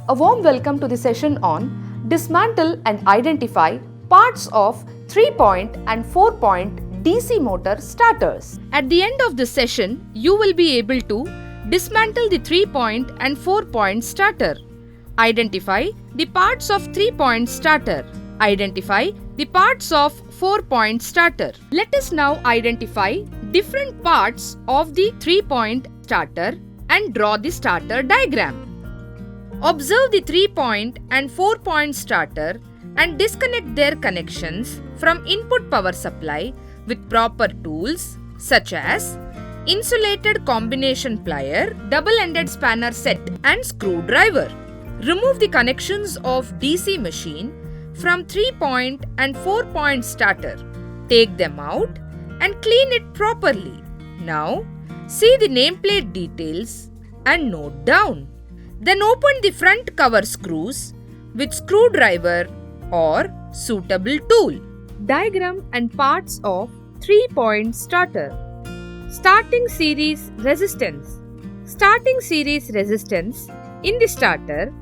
A warm welcome to the session on Dismantle and Identify Parts of 3-point and 4-point DC motor starters. At the end of the session, you will be able to dismantle the 3-point and 4-point starter. Identify the parts of 3-point starter. Identify the parts of 4-point starter. Let us now identify different parts of the 3-point starter and draw the starter diagram. Observe the 3-point and 4-point starter and disconnect their connections from input power supply with proper tools such as insulated combination plier, double-ended spanner set and screwdriver. Remove the connections of DC machine from 3-point and 4-point starter. Take them out and clean it properly. Now, see the nameplate details and note down. Then open the front cover screws with screwdriver or suitable tool. Diagram and parts of 3-point starter. Starting series resistance. Starting series resistance in the starter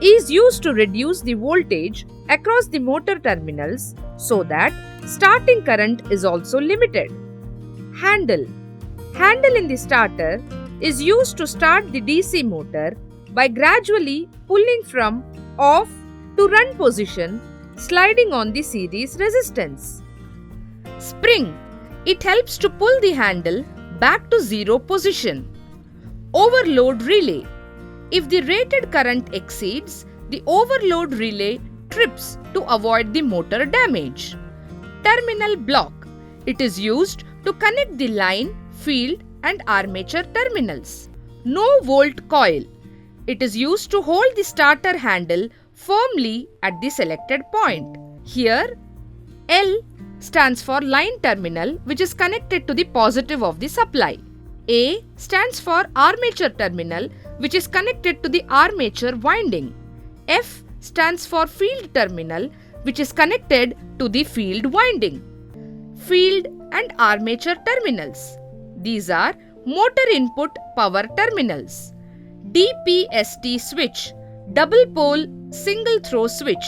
is used to reduce the voltage across the motor terminals so that starting current is also limited. Handle. Handle in the starter is used to start the DC motor by gradually pulling from off to run position, sliding on the series resistance. Spring. It helps to pull the handle back to zero position. Overload relay. If the rated current exceeds, the overload relay trips to avoid the motor damage. Terminal block. It is used to connect the line, field and armature terminals. No volt coil. It is used to hold the starter handle firmly at the selected point. Here, L stands for line terminal which is connected to the positive of the supply. A stands for armature terminal which is connected to the armature winding. F stands for field terminal which is connected to the field winding. Field and armature terminals. These are motor input power terminals. DPST switch, double pole single throw switch.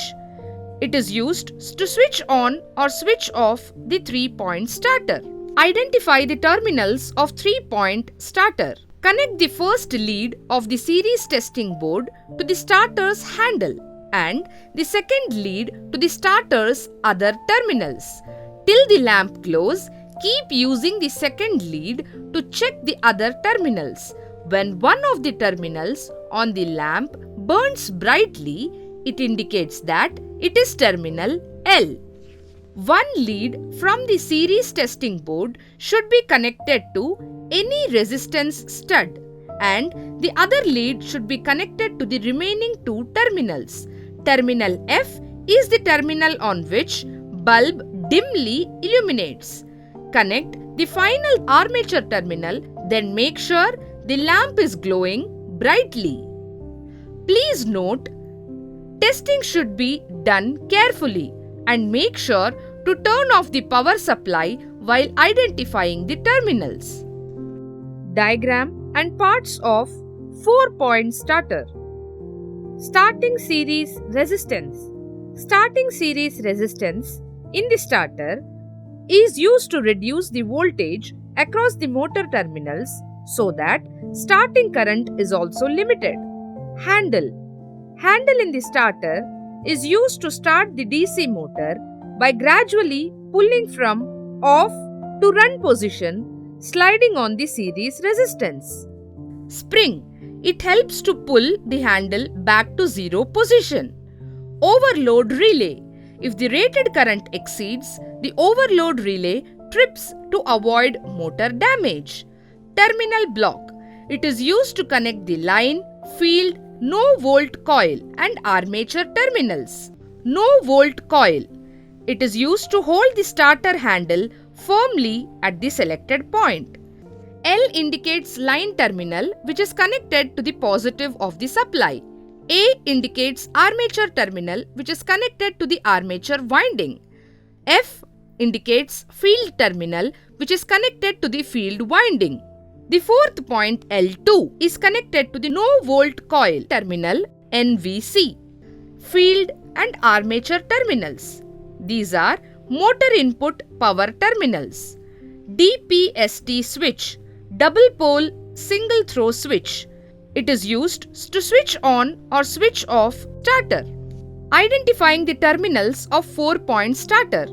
It is used to switch on or switch off the 3-point starter. Identify the terminals of 3-point starter. Connect the first lead of the series testing board to the starter's handle and the second lead to the starter's other terminals. Till the lamp glows, keep using the second lead to check the other terminals. When one of the terminals on the lamp burns brightly, it indicates that it is terminal L. One lead from the series testing board should be connected to any resistance stud and the other lead should be connected to the remaining two terminals. Terminal F is the terminal on which bulb dimly illuminates. Connect the final armature terminal, then make sure the lamp is glowing brightly. Please note, testing should be done carefully and make sure to turn off the power supply while identifying the terminals. Diagram and parts of 4-point starter. Starting series resistance. Starting series resistance in the starter is used to reduce the voltage across the motor terminals so that starting current is also limited. Handle. Handle in the starter is used to start the DC motor by gradually pulling from off to run position, sliding on the series resistance. Spring. It helps to pull the handle back to zero position. Overload relay. If the rated current exceeds, the overload relay trips to avoid motor damage. Terminal block. It is used to connect the line, field, no volt coil and armature terminals. No volt coil. It is used to hold the starter handle firmly at the selected point. L indicates line terminal which is connected to the positive of the supply. A indicates armature terminal which is connected to the armature winding. F indicates field terminal which is connected to the field winding. The fourth point L2 is connected to the no volt coil terminal NVC. Field and armature terminals. These are motor input power terminals. DPST switch, double pole single throw switch. It is used to switch on or switch off starter. Identifying the terminals of 4-point starter.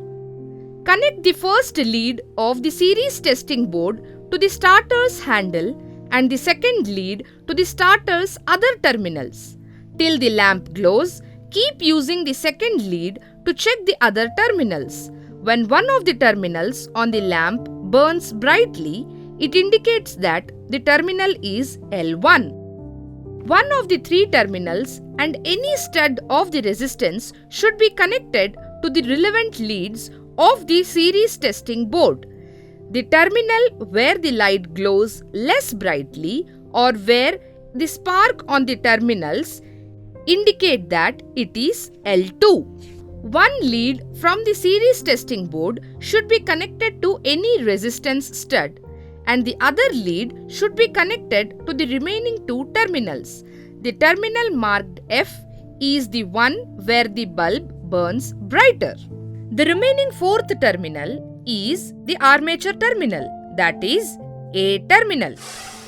Connect the first lead of the series testing board to the starter's handle and the second lead to the starter's other terminals. Till the lamp glows, keep using the second lead to check the other terminals. When one of the terminals on the lamp burns brightly, it indicates that the terminal is L1. One of the three terminals and any stud of the resistance should be connected to the relevant leads of the series testing board. The terminal where the light glows less brightly or where the spark on the terminals indicate that it is L2. One lead from the series testing board should be connected to any resistance stud and the other lead should be connected to the remaining two terminals. The terminal marked F is the one where the bulb burns brighter. The remaining fourth terminal is the armature terminal, that is A terminal.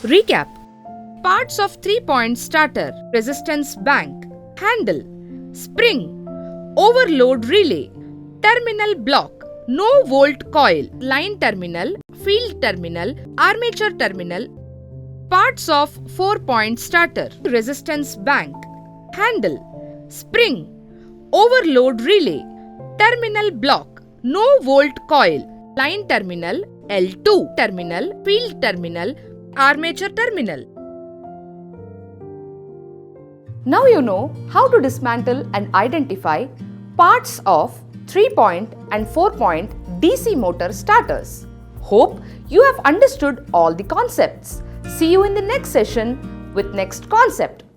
Recap. Parts of 3-point starter, resistance bank, handle, spring, overload relay, terminal block, no volt coil, line terminal, field terminal, armature terminal. Parts of 4-point starter, resistance bank, handle, spring, overload relay, terminal block, no volt coil, line terminal, L2 terminal, field terminal, armature terminal. Now you know how to dismantle and identify parts of 3-point and 4-point DC motor starters. Hope you have understood all the concepts. See you in the next session with next concept.